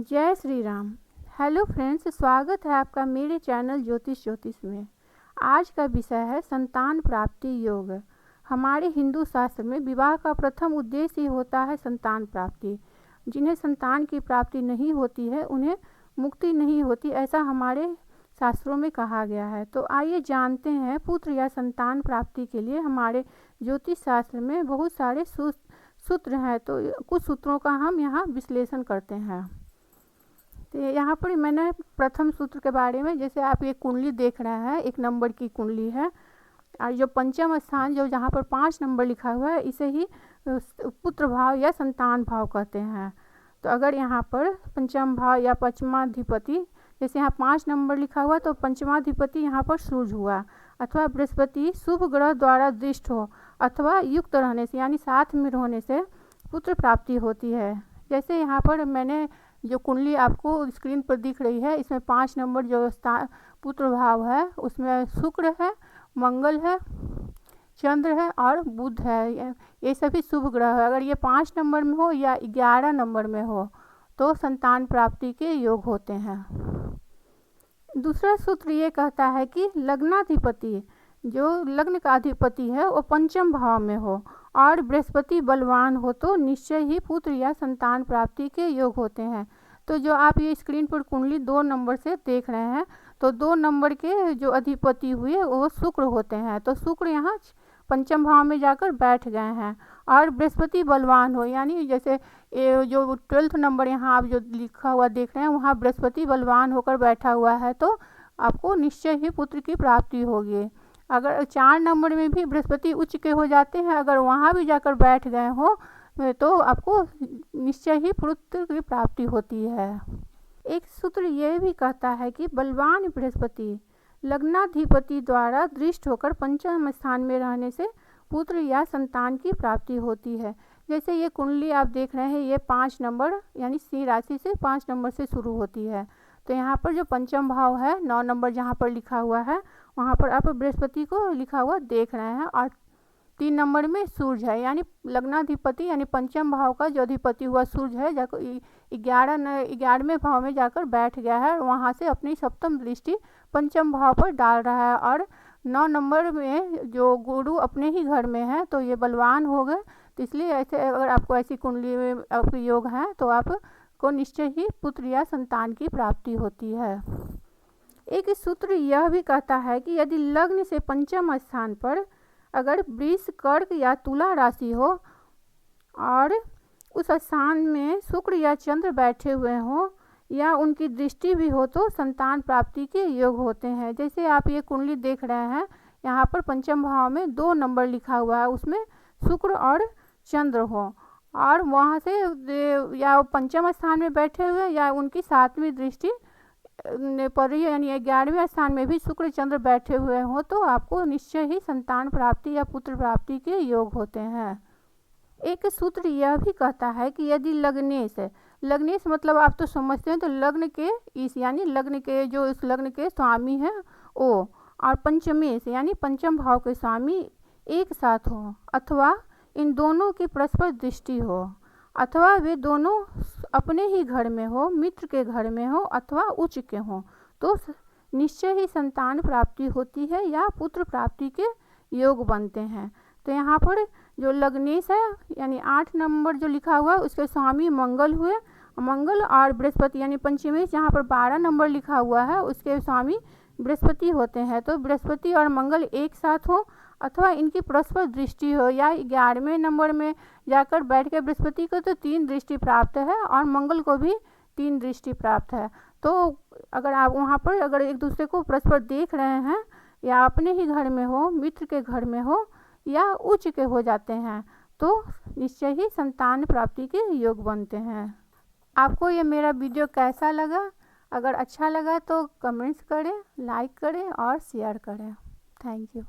जय Shri Ram. Hello friends, स्वागत है आपका मेरे चैनल ज्योतिष में। आज का विषय है संतान प्राप्ति योग। हमारे हिंदू शास्त्र में विवाह का प्रथम उद्देश्य ही होता है संतान प्राप्ति। जिन्हें संतान की प्राप्ति नहीं होती है उन्हें मुक्ति नहीं होती, ऐसा हमारे शास्त्रों में कहा गया है। तो आइए जानते हैं पुत्र या संतान प्राप्ति के लिए हमारे ज्योतिष शास्त्र में बहुत सारे सूत्र हैं। तो कुछ सूत्रों का हम यहाँ विश्लेषण करते हैं। तो यहाँ पर मैंने प्रथम सूत्र के बारे में, जैसे आप ये कुंडली देख रहे हैं, 1 नंबर की कुंडली है और जो पंचम स्थान जो जहाँ पर 5 नंबर लिखा हुआ है इसे ही पुत्र भाव या संतान भाव कहते हैं। तो अगर यहाँ पर पंचम भाव या पंचमाधिपति, जैसे यहाँ 5 नंबर लिखा हुआ तो पंचमाधिपति यहाँ पर सूर्य हुआ, अथवा बृहस्पति शुभ ग्रह द्वारा दृष्ट हो, अथवा युक्त रहने से यानी साथ में रहने से पुत्र प्राप्ति होती है। जैसे यहाँ पर मैंने जो कुंडली आपको स्क्रीन पर दिख रही है, इसमें 5 नंबर जो पुत्र भाव है उसमें शुक्र है, मंगल है, चंद्र है और बुध है। ये सभी शुभ ग्रह है। अगर ये 5 नंबर में हो या 11 नंबर में हो तो संतान प्राप्ति के योग होते हैं। दूसरा सूत्र ये कहता है कि लग्नाधिपति, जो लग्न का अधिपति है, वो पंचम भाव में हो और बृहस्पति बलवान हो तो निश्चय ही पुत्र या संतान प्राप्ति के योग होते हैं। तो जो आप ये स्क्रीन पर कुंडली 2 नंबर से देख रहे हैं, तो 2 नंबर के जो अधिपति हुए वो शुक्र होते हैं। तो शुक्र यहाँ पंचम भाव में जाकर बैठ गए हैं और बृहस्पति बलवान हो, यानी जैसे जो 12 नंबर यहाँ आप जो लिखा हुआ देख रहे हैं वहाँ बृहस्पति बलवान होकर बैठा हुआ है तो आपको निश्चय ही पुत्र की प्राप्ति होगी। अगर 4 नंबर में भी बृहस्पति उच्च के हो जाते हैं, अगर वहाँ भी जाकर बैठ गए हो तो आपको निश्चय ही पुत्र की प्राप्ति होती है। एक सूत्र यह भी कहता है कि बलवान बृहस्पति लग्नाधिपति द्वारा दृष्ट होकर पंचम स्थान में रहने से पुत्र या संतान की प्राप्ति होती है। जैसे ये कुंडली आप देख रहे हैं, ये 5 नंबर यानी सिंह राशि से 5 नंबर से शुरू होती है। तो यहाँ पर जो पंचम भाव है 9 नंबर जहाँ पर लिखा हुआ है वहाँ पर आप बृहस्पति को लिखा हुआ देख रहे हैं और 3 नंबर में सूर्य है, यानी लग्नाधिपति यानी पंचम भाव का जो अधिपति हुआ सूर्य है जाकर 11वें भाव में जाकर बैठ गया है और वहाँ से अपनी सप्तम दृष्टि पंचम भाव पर डाल रहा है। और 9 नंबर में जो गुरु अपने ही घर में है तो ये बलवान हो गए। तो इसलिए ऐसे अगर आपको ऐसी कुंडली में आपके योग है तो आपको निश्चय ही पुत्र या संतान की प्राप्ति होती है। एक सूत्र यह भी कहता है कि यदि लग्न से पंचम स्थान पर अगर वृष, कर्क या तुला राशि हो और उस स्थान में शुक्र या चंद्र बैठे हुए हों या उनकी दृष्टि भी हो तो संतान प्राप्ति के योग होते हैं। जैसे आप ये कुंडली देख रहे हैं, यहाँ पर पंचम भाव में 2 नंबर लिखा हुआ है, उसमें शुक्र और चंद्र हो और वहाँ से या पंचम स्थान में बैठे हुए या उनकी 7वीं दृष्टि पर रही है, यानी 11वें स्थान में भी शुक्र चंद्र बैठे हुए हों तो आपको निश्चय ही संतान प्राप्ति या पुत्र प्राप्ति के योग होते हैं। एक सूत्र यह भी कहता है कि यदि लग्नेश मतलब आप तो समझते हैं, तो लग्न के इस यानी लग्न के जो इस लग्न के स्वामी हैं वो और पंचमेश यानी पंचम भाव के स्वामी एक साथ हो, अथवा इन दोनों की परस्पर दृष्टि हो, अथवा वे दोनों अपने ही घर में हो, मित्र के घर में हो अथवा उच्च के हो तो निश्चय ही संतान प्राप्ति होती है या पुत्र प्राप्ति के योग बनते हैं। तो यहाँ पर जो लग्नेश है यानी 8 नंबर जो लिखा हुआ है उसके स्वामी मंगल हुए, मंगल और बृहस्पति यानी पंचमेश यहाँ पर 12 नंबर लिखा हुआ है उसके स्वामी बृहस्पति होते हैं। तो बृहस्पति और मंगल एक साथ हो अथवा इनकी परस्पर दृष्टि हो, या 11वें नंबर में जाकर बैठ के बृहस्पति को तो 3 दृष्टि प्राप्त है और मंगल को भी 3 दृष्टि प्राप्त है। तो अगर आप वहाँ पर अगर एक दूसरे को परस्पर देख रहे हैं या अपने ही घर में हो, मित्र के घर में हो या उच्च के हो जाते हैं तो निश्चय ही संतान प्राप्ति के योग बनते हैं। आपको ये मेरा वीडियो कैसा लगा? अगर अच्छा लगा तो कमेंट्स करें, लाइक करें और शेयर करें। Thank you.